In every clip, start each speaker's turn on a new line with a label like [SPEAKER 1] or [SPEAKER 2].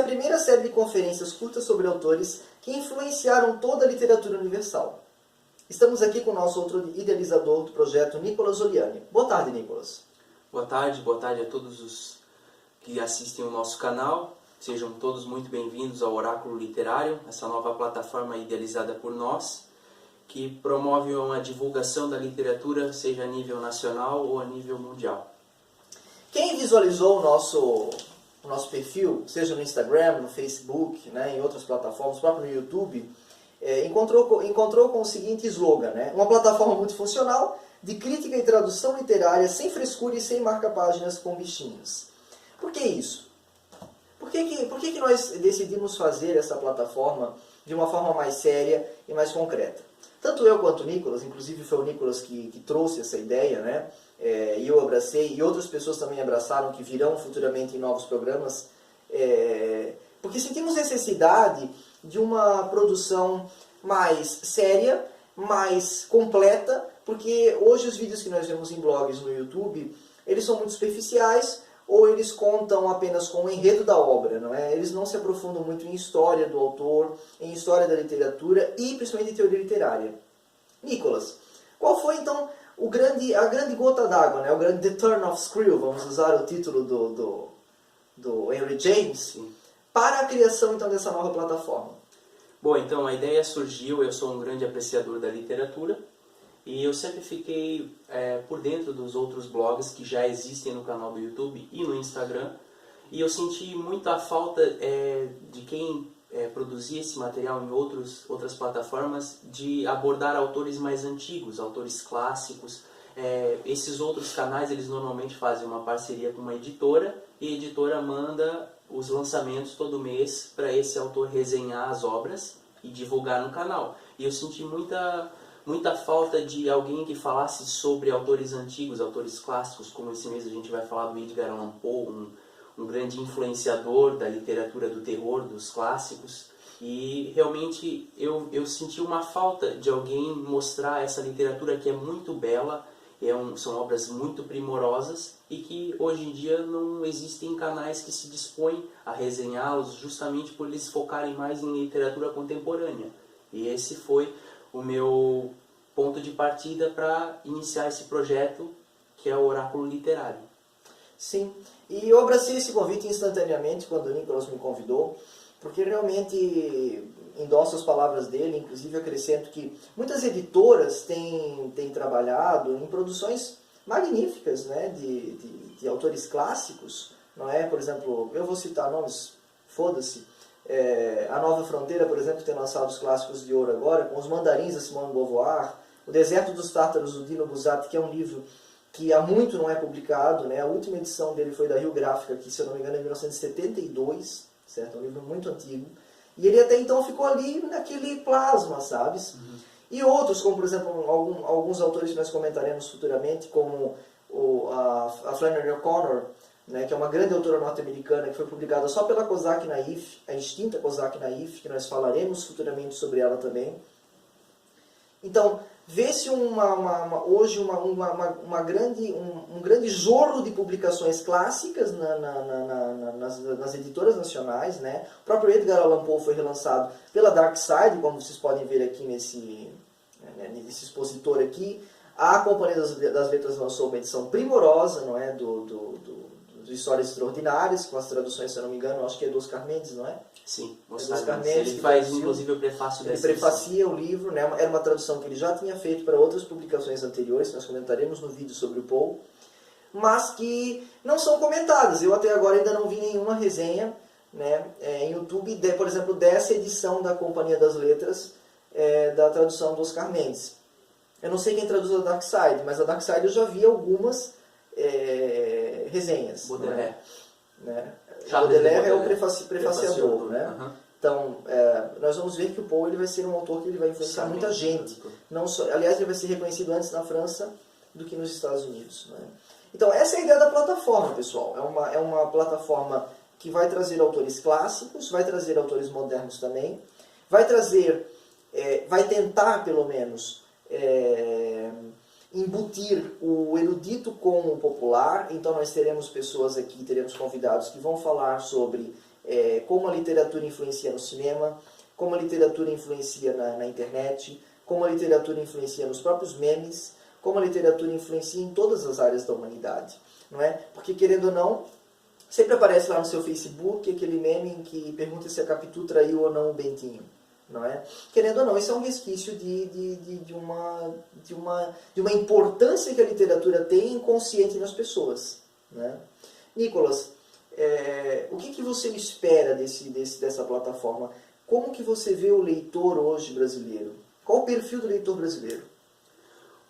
[SPEAKER 1] a primeira série de conferências curtas sobre autores que influenciaram toda a literatura universal. Estamos aqui com o nosso outro idealizador do projeto, Nicolas Oliani. Boa tarde, Nicolas.
[SPEAKER 2] Boa tarde a todos os que assistem o nosso canal. Sejam todos muito bem-vindos ao Oráculo Literário, essa nova plataforma idealizada por nós, que promove uma divulgação da literatura, seja a nível nacional ou a nível mundial.
[SPEAKER 1] Quem visualizou o nosso perfil, seja no Instagram, no Facebook, né, em outras plataformas, próprio no YouTube, encontrou com o seguinte slogan, né? Uma plataforma multifuncional de crítica e tradução literária sem frescura e sem marca-páginas com bichinhos. Por que isso? Por que nós decidimos fazer essa plataforma de uma forma mais séria e mais concreta? Tanto eu quanto o Nicolas, inclusive foi o Nicolas que trouxe essa ideia, né? E eu abracei, e outras pessoas também abraçaram, que virão futuramente em novos programas, porque sentimos necessidade de uma produção mais séria, mais completa, porque hoje os vídeos que nós vemos em blogs no YouTube, eles são muito superficiais, ou eles contam apenas com o enredo da obra, não é? Eles não se aprofundam muito em história do autor, em história da literatura e principalmente em teoria literária. Nicolas, qual foi então a grande gota d'água, né? O grande The Turn of Screw, vamos usar o título do Henry James, para a criação então dessa nova plataforma?
[SPEAKER 2] Bom, então a ideia surgiu, eu sou um grande apreciador da literatura, e eu sempre fiquei por dentro dos outros blogs que já existem no canal do YouTube e no Instagram. E eu senti muita falta de quem produzia esse material em outras plataformas, de abordar autores mais antigos, autores clássicos. Esses outros canais, eles normalmente fazem uma parceria com uma editora, e a editora manda os lançamentos todo mês para esse autor resenhar as obras e divulgar no canal. E eu senti muita falta de alguém que falasse sobre autores antigos, autores clássicos, como esse mês a gente vai falar do Edgar Allan Poe, um grande influenciador da literatura do terror, dos clássicos. E realmente eu senti uma falta de alguém mostrar essa literatura que é muito bela, são obras muito primorosas e que hoje em dia não existem canais que se dispõem a resenhá-los, justamente por eles focarem mais em literatura contemporânea. E esse foi o meu ponto de partida para iniciar esse projeto, que é o Oráculo Literário.
[SPEAKER 1] Sim, e eu abracei esse convite instantaneamente quando o Nicolas me convidou, porque realmente endosso as palavras dele, inclusive acrescento que muitas editoras têm trabalhado em produções magníficas, né, de autores clássicos, não é? Por exemplo, eu vou citar nomes, foda-se, a Nova Fronteira, por exemplo, tem lançado os clássicos de ouro agora, com Os Mandarins, da Simone de Beauvoir, O Deserto dos Tártaros, do Dino Buzzati, que é um livro que há muito não é publicado, né? A última edição dele foi da Rio Gráfica, que, se eu não me engano, é de 1972, certo? É um livro muito antigo. E ele até então ficou ali naquele plasma, sabes? Uhum. E outros, como por exemplo, alguns autores que nós comentaremos futuramente, como a Flannery O'Connor, né, que é uma grande autora norte-americana que foi publicada só pela Cosac Naif, a extinta Cosac Naif, que nós falaremos futuramente sobre ela também. Então, vê-se hoje um grande jorro de publicações clássicas nas editoras nacionais, né? O próprio Edgar Allan Poe foi relançado pela Dark Side, como vocês podem ver aqui nesse expositor aqui. A Companhia das Letras lançou uma edição primorosa, não é? Do Histórias Extraordinárias, com as traduções, se eu não me engano, acho que é do Oscar Mendes, não é?
[SPEAKER 2] Sim, Oscar Mendes. Ele faz inclusive o prefácio dessa edição. Ele prefacia
[SPEAKER 1] o livro, né? Era uma tradução que ele já tinha feito para outras publicações anteriores, nós comentaremos no vídeo sobre o Poe, mas que não são comentadas. Eu até agora ainda não vi nenhuma resenha, né, em YouTube, por exemplo, dessa edição da Companhia das Letras, da tradução do Oscar Mendes. Eu não sei quem traduz a Dark Side, mas a Dark Side eu já vi algumas resenhas.
[SPEAKER 2] Baudelaire.
[SPEAKER 1] Né? Baudelaire é o prefaciador, né? Uhum. Então, nós vamos ver que o Poe ele vai ser um autor que ele vai influenciar muita gente. Não só, aliás, ele vai ser reconhecido antes na França do que nos Estados Unidos. Né? Então, essa é a ideia da plataforma, pessoal. É uma plataforma que vai trazer autores clássicos, vai trazer autores modernos também, vai tentar, pelo menos, embutir o erudito com o popular. Então nós teremos pessoas aqui, teremos convidados que vão falar sobre como a literatura influencia no cinema, como a literatura influencia na internet, como a literatura influencia nos próprios memes, como a literatura influencia em todas as áreas da humanidade. Não é? Porque, querendo ou não, sempre aparece lá no seu Facebook aquele meme em que pergunta se a Capitu traiu ou não o Bentinho. Não é? Querendo ou não, isso é um resquício de uma importância que a literatura tem inconsciente nas pessoas. Né? Nicolas, o que você espera dessa plataforma? Como que você vê o leitor hoje brasileiro? Qual o perfil do leitor brasileiro?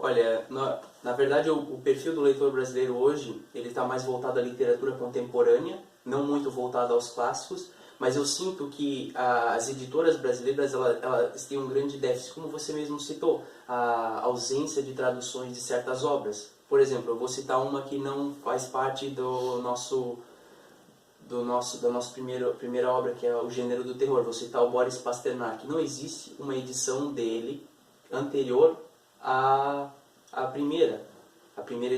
[SPEAKER 2] Olha, na verdade o perfil do leitor brasileiro hoje, ele está mais voltado à literatura contemporânea, não muito voltado aos clássicos, mas eu sinto que as editoras brasileiras elas têm um grande déficit, como você mesmo citou, a ausência de traduções de certas obras. Por exemplo, eu vou citar uma que não faz parte da nossa primeira obra, que é o gênero do terror. Vou citar o Boris Pasternak. Não existe uma edição dele anterior à primeira. A primeira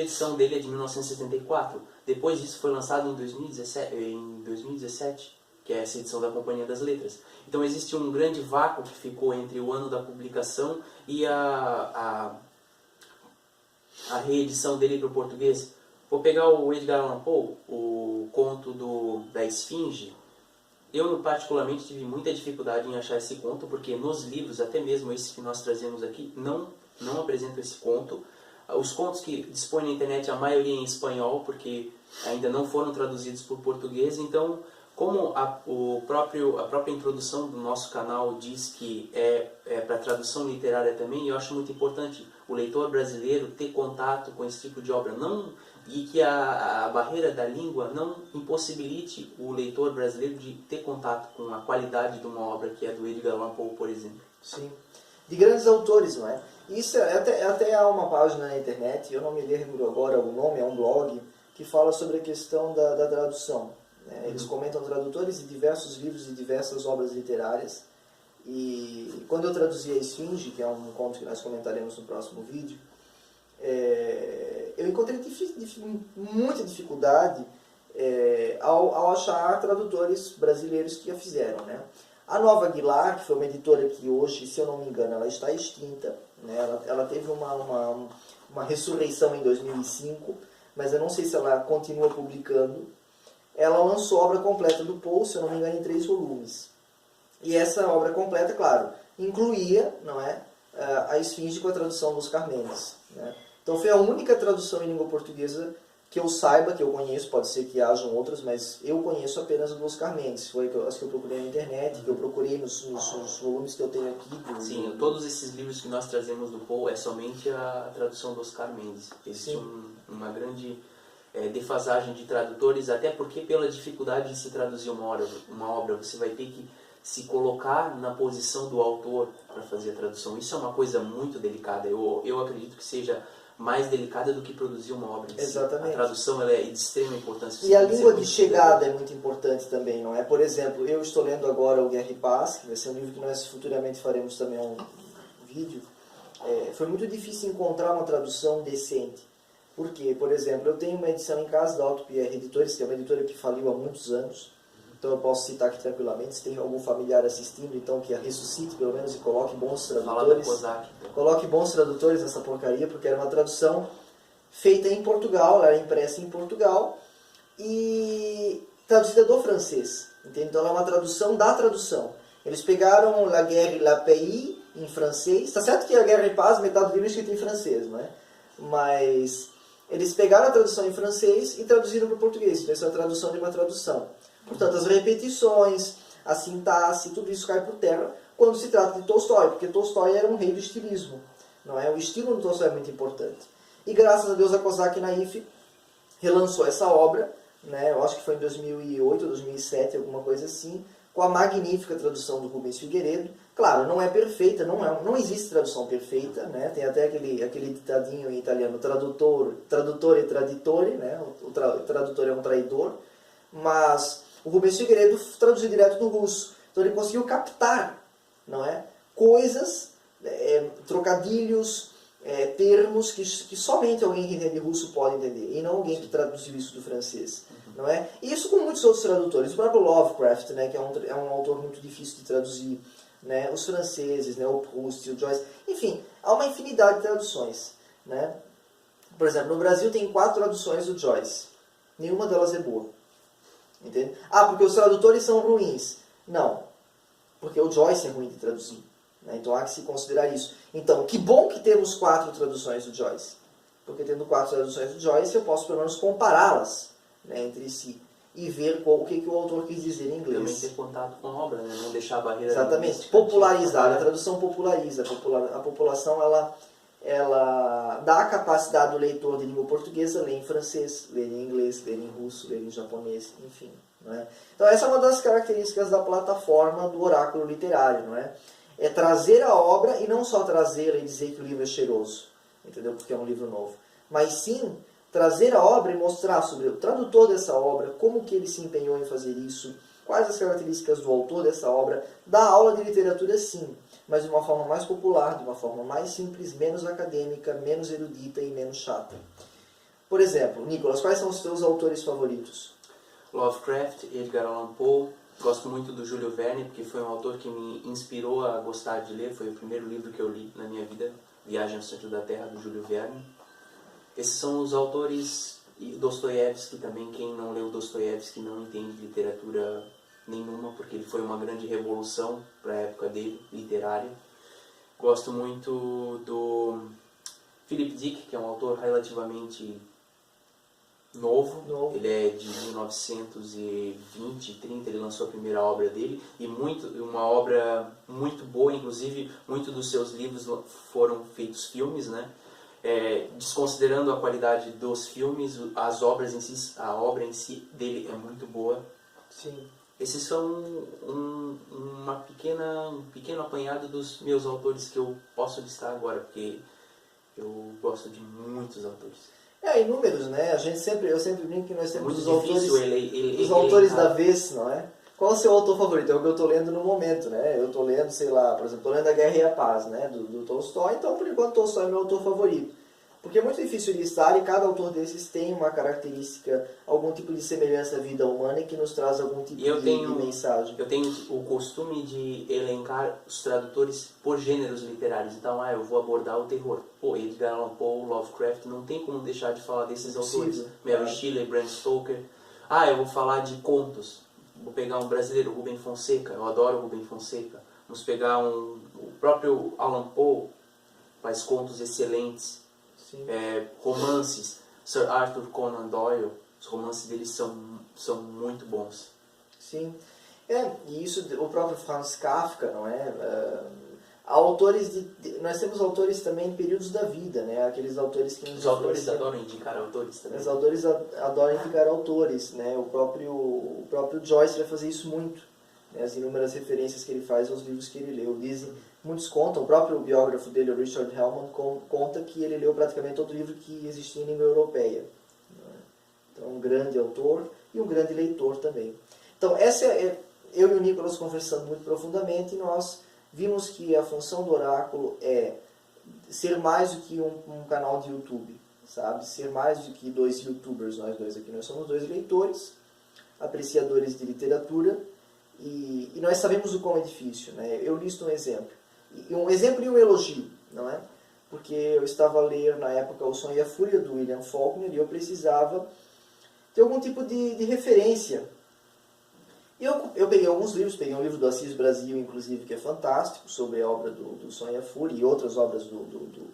[SPEAKER 2] edição dele é de 1974. Depois disso foi lançado em 2017, que é essa edição da Companhia das Letras. Então existe um grande vácuo que ficou entre o ano da publicação e a reedição dele para o português. Vou pegar o Edgar Allan Poe, o conto da Esfinge. Eu, particularmente, tive muita dificuldade em achar esse conto, porque nos livros, até mesmo esses que nós trazemos aqui, não apresentam esse conto. Os contos que dispõem na internet, a maioria em espanhol, porque ainda não foram traduzidos por português. Então, como a própria introdução do nosso canal diz que é para tradução literária também, eu acho muito importante o leitor brasileiro ter contato com esse tipo de obra, e que a barreira da língua não impossibilite o leitor brasileiro de ter contato com a qualidade de uma obra que é do Edgar Allan Poe, por exemplo.
[SPEAKER 1] Sim, de grandes autores, não é? Isso até há uma página na internet, eu não me lembro agora o nome, é um blog, que fala sobre a questão da tradução. Né? Eles comentam tradutores de diversos livros e diversas obras literárias. E quando eu traduzi a Esfinge, que é um conto que nós comentaremos no próximo vídeo, eu encontrei muita dificuldade ao achar tradutores brasileiros que a fizeram. Né? A Nova Aguilar, que foi uma editora que hoje, se eu não me engano, ela está extinta. Né? Ela teve uma ressurreição em 2005, mas eu não sei se ela continua publicando. Ela lançou a obra completa do Poe, se eu não me engano, em 3 volumes. E essa obra completa, claro, incluía, não é, a Esfinge com a tradução dos Oscar Mendes. Né? Então foi a única tradução em língua portuguesa que eu saiba, que eu conheço, pode ser que hajam outras, mas eu conheço apenas a do Oscar Mendes. Foi as que eu procurei na internet, que eu procurei nos volumes que eu tenho aqui.
[SPEAKER 2] Sim, todos esses livros que nós trazemos do Poe é somente a tradução do Oscar Mendes. Existe uma grande defasagem de tradutores, até porque pela dificuldade de se traduzir uma obra, você vai ter que se colocar na posição do autor para fazer a tradução. Isso é uma coisa muito delicada. Eu acredito que seja mais delicada do que produzir uma obra em si.
[SPEAKER 1] Exatamente.
[SPEAKER 2] A tradução ela é de extrema importância.
[SPEAKER 1] E a língua de chegada é muito importante também, não é? Por exemplo, eu estou lendo agora o Guerra e Paz, que vai ser um livro que nós futuramente faremos também um vídeo. Foi muito difícil encontrar uma tradução decente. Por quê? Por exemplo, eu tenho uma edição em casa da Otto Pierre Editores, que é uma editora que faliu há muitos anos. Então eu posso citar aqui tranquilamente, se tem algum familiar assistindo, então que a ressuscite pelo menos e coloque bons tradutores.
[SPEAKER 2] Kozak, então.
[SPEAKER 1] Coloque bons tradutores nessa porcaria, porque era uma tradução feita em Portugal, ela era impressa em Portugal e traduzida do francês. Entende? Então ela é uma tradução da tradução. Eles pegaram La Guerre et la Paix em francês. Está certo que a Guerra e Paz, metade do livro é escrito em francês, não é? Mas eles pegaram a tradução em francês e traduziram para o português. Então essa é a tradução de uma tradução. Portanto, as repetições, a sintaxe, tudo isso cai por terra quando se trata de Tolstói, porque Tolstói era um rei do estilismo. Não é? O estilo do Tolstói é muito importante. E graças a Deus a Kozak Naif relançou essa obra, né? Eu acho que foi em 2008 ou 2007, alguma coisa assim, com a magnífica tradução do Rubens Figueiredo. Claro, não é perfeita, não existe tradução perfeita, né? Tem até aquele ditadinho em italiano, tradutor e traditore, né? O tradutor é um traidor, mas o Rubens Figueiredo traduziu direto do russo. Então ele conseguiu captar, não é? Coisas, trocadilhos, termos que somente alguém que entende russo pode entender, e não alguém que traduziu isso do francês. Não é? E isso com muitos outros tradutores. O próprio Lovecraft, né, que é um autor muito difícil de traduzir. Né? Os franceses, né, o Proust, o Joyce. Enfim, há uma infinidade de traduções. Né? Por exemplo, no Brasil tem 4 traduções do Joyce. Nenhuma delas é boa. Entende? Ah, porque os tradutores são ruins. Não. Porque o Joyce é ruim de traduzir. Né? Então há que se considerar isso. Então, que bom que temos 4 traduções do Joyce. Porque tendo 4 traduções do Joyce, eu posso pelo menos compará-las, né, entre si. E ver o que o autor quis dizer em inglês.
[SPEAKER 2] Também ter contato com a obra, né? Não deixar a barreira...
[SPEAKER 1] Exatamente. Popularizar. A tradução populariza. A população, ela dá a capacidade do leitor de língua portuguesa ler em francês, ler em inglês, ler em russo, ler em japonês, enfim. Não é? Então essa é uma das características da plataforma do oráculo literário. Não é? É trazer a obra e não só trazê-la e dizer que o livro é cheiroso, entendeu? Porque é um livro novo. Mas sim trazer a obra e mostrar sobre o tradutor dessa obra, como que ele se empenhou em fazer isso, quais as características do autor dessa obra. Dar aula de literatura sim, mas de uma forma mais popular, de uma forma mais simples, menos acadêmica, menos erudita e menos chata. Por exemplo, Nicolas, quais são os teus autores favoritos?
[SPEAKER 2] Lovecraft, Edgar Allan Poe. Gosto muito do Júlio Verne, porque foi um autor que me inspirou a gostar de ler. Foi o primeiro livro que eu li na minha vida, Viagem ao Centro da Terra, do Júlio Verne. Esses são os autores, e Dostoiévski também. Quem não leu Dostoiévski não entende literatura nenhuma, porque ele foi uma grande revolução para a época dele, literária. Gosto muito do Philip Dick, que é um autor relativamente novo. Ele é de 1920, 30, ele lançou a primeira obra dele, e uma obra muito boa, inclusive muitos dos seus livros foram feitos filmes, né? Desconsiderando a qualidade dos filmes, a obra em si dele é muito boa.
[SPEAKER 1] Sim.
[SPEAKER 2] Esses são um pequeno apanhado dos meus autores que eu posso listar agora, porque eu gosto de muitos autores.
[SPEAKER 1] Inúmeros, né? Eu sempre brinco que nós temos os
[SPEAKER 2] autores,
[SPEAKER 1] autores da vez, não é? Qual é o seu autor favorito? É o que eu estou lendo no momento, né? Eu estou lendo, sei lá, por exemplo, estou lendo A Guerra e a Paz, né? Do Tolstói, então por enquanto Tolstói é meu autor favorito. Porque é muito difícil listar e cada autor desses tem uma característica, algum tipo de semelhança à vida humana e que nos traz algum tipo de mensagem.
[SPEAKER 2] Eu tenho o costume de elencar os tradutores por gêneros literários. Então, eu vou abordar o terror. Edgar Allan Poe, Lovecraft, não tem como deixar de falar desses autores. Mary Shelley, Bram Stoker. Eu vou falar de contos. Vou pegar um brasileiro, Rubem Fonseca. Eu adoro Rubem Fonseca. Vamos pegar o próprio Allan Poe, faz contos excelentes. Romances, Sir Arthur Conan Doyle, os romances dele são muito bons.
[SPEAKER 1] Sim, e isso, o próprio Franz Kafka, não é? Nós temos autores também em períodos da vida, né? Aqueles autores que
[SPEAKER 2] os autores adoram indicar autores também.
[SPEAKER 1] Os autores adoram indicar autores, né? O próprio Joyce vai fazer isso muito, né? As inúmeras referências que ele faz aos livros que ele leu. Muitos contam, o próprio biógrafo dele, o Richard Hellman, conta que ele leu praticamente todo livro que existia em língua europeia. Então, um grande autor e um grande leitor também. Então, eu e o Nicolas conversando muito profundamente, nós vimos que a função do oráculo é ser mais do que um canal de YouTube, sabe? Ser mais do que 2 youtubers, nós dois aqui. Nós somos 2 leitores, apreciadores de literatura, e nós sabemos o quão é difícil, né? Eu listo um exemplo e um elogio, não é? Porque eu estava a ler na época O Som e a Fúria, do William Faulkner, e eu precisava ter algum tipo de referência. E eu peguei alguns livros, peguei um livro do Assis Brasil, inclusive, que é fantástico, sobre a obra do Som e a Fúria e outras obras do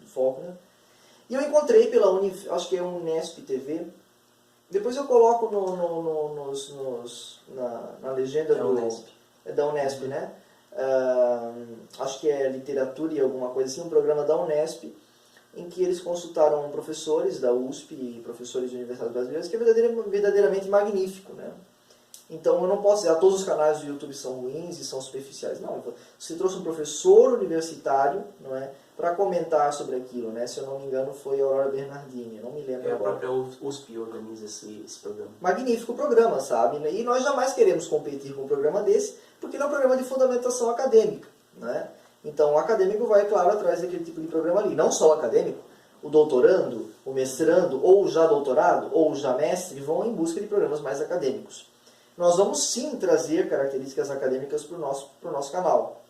[SPEAKER 1] Faulkner. E eu encontrei acho que é um Unesp TV. Depois eu coloco na legenda da Unesp, né? Acho que é literatura e alguma coisa assim, um programa da Unesp, em que eles consultaram professores da USP e professores de universidades brasileiras, que é verdadeiramente magnífico, né? Então eu não posso dizer, todos os canais do YouTube são ruins e são superficiais. Não, você trouxe um professor universitário, não é, para comentar sobre aquilo, né? Se eu não me engano foi a Aurora Bernardini, eu não me lembro agora.
[SPEAKER 2] A própria USP organiza esse programa.
[SPEAKER 1] Magnífico programa, sabe? E nós jamais queremos competir com um programa desse, porque ele é um programa de fundamentação acadêmica, né? Então o acadêmico vai, claro, atrás daquele tipo de programa ali. Não só o acadêmico, o doutorando, o mestrando, ou já doutorado, ou já mestre, vão em busca de programas mais acadêmicos. Nós vamos sim trazer características acadêmicas para o nosso canal.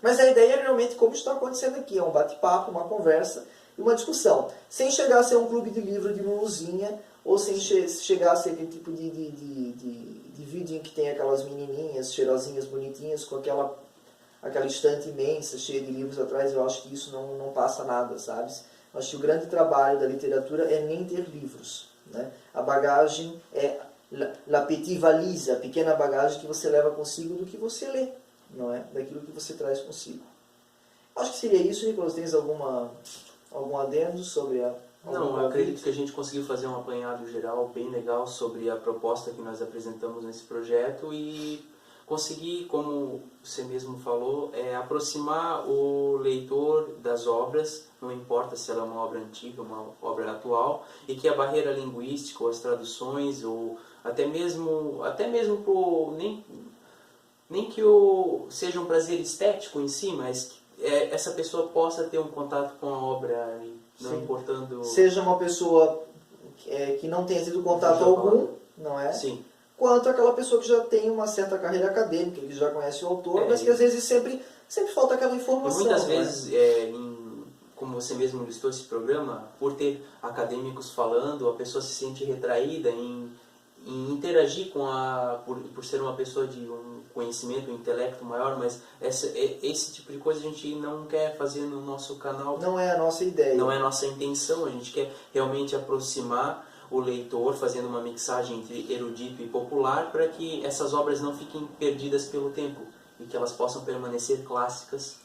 [SPEAKER 1] Mas a ideia é realmente como está acontecendo aqui, é um bate-papo, uma conversa e uma discussão. Sem chegar a ser um clube de livro de Luluzinha, ou sem chegar a ser aquele tipo de vídeo em que tem aquelas menininhas cheirosinhas, bonitinhas, com aquela estante imensa, cheia de livros atrás. Eu acho que isso não passa nada, sabe? Eu acho que o grande trabalho da literatura é nem ter livros, né? A bagagem é la petite valise, a pequena bagagem que você leva consigo do que você lê, não é? Daquilo que você traz consigo. Acho que seria isso, Nicolas. Tens algum adendo sobre a...
[SPEAKER 2] Não, eu acredito que a gente conseguiu fazer um apanhado geral bem legal sobre a proposta que nós apresentamos nesse projeto e conseguir, como você mesmo falou, aproximar o leitor das obras, não importa se ela é uma obra antiga, uma obra atual, e que a barreira linguística, ou as traduções, ou até mesmo nem que seja um prazer estético em si, mas essa pessoa possa ter um contato com a obra, não
[SPEAKER 1] Sim.
[SPEAKER 2] importando...
[SPEAKER 1] Seja uma pessoa que não tenha tido contato algum, não é?
[SPEAKER 2] Sim.
[SPEAKER 1] Quanto aquela pessoa que já tem uma certa carreira acadêmica, que já conhece o autor, mas que às vezes sempre falta aquela informação.
[SPEAKER 2] E muitas
[SPEAKER 1] né?
[SPEAKER 2] vezes, como você mesmo listou esse programa, por ter acadêmicos falando, a pessoa se sente retraída em interagir com por ser uma pessoa de um conhecimento, um intelecto maior, mas esse tipo de coisa a gente não quer fazer no nosso canal.
[SPEAKER 1] Não é a nossa ideia.
[SPEAKER 2] Não é a nossa intenção, a gente quer realmente aproximar o leitor, fazendo uma mixagem entre erudito e popular, para que essas obras não fiquem perdidas pelo tempo e que elas possam permanecer clássicas,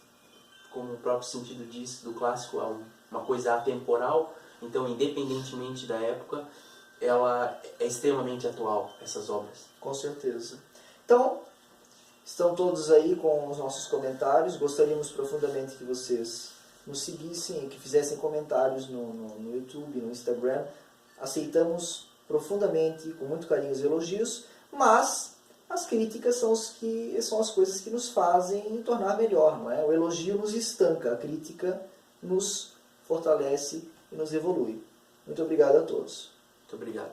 [SPEAKER 2] como o próprio sentido diz do clássico, é uma coisa atemporal. Então, independentemente da época, ela é extremamente atual, essas obras.
[SPEAKER 1] Com certeza. Então, estão todos aí com os nossos comentários. Gostaríamos profundamente que vocês nos seguissem e que fizessem comentários no YouTube, no Instagram. Aceitamos profundamente, com muito carinho, os elogios, mas as críticas são as coisas que nos fazem tornar melhor, não é? O elogio nos estanca, a crítica nos fortalece e nos evolui. Muito obrigado a todos.
[SPEAKER 2] Muito obrigado.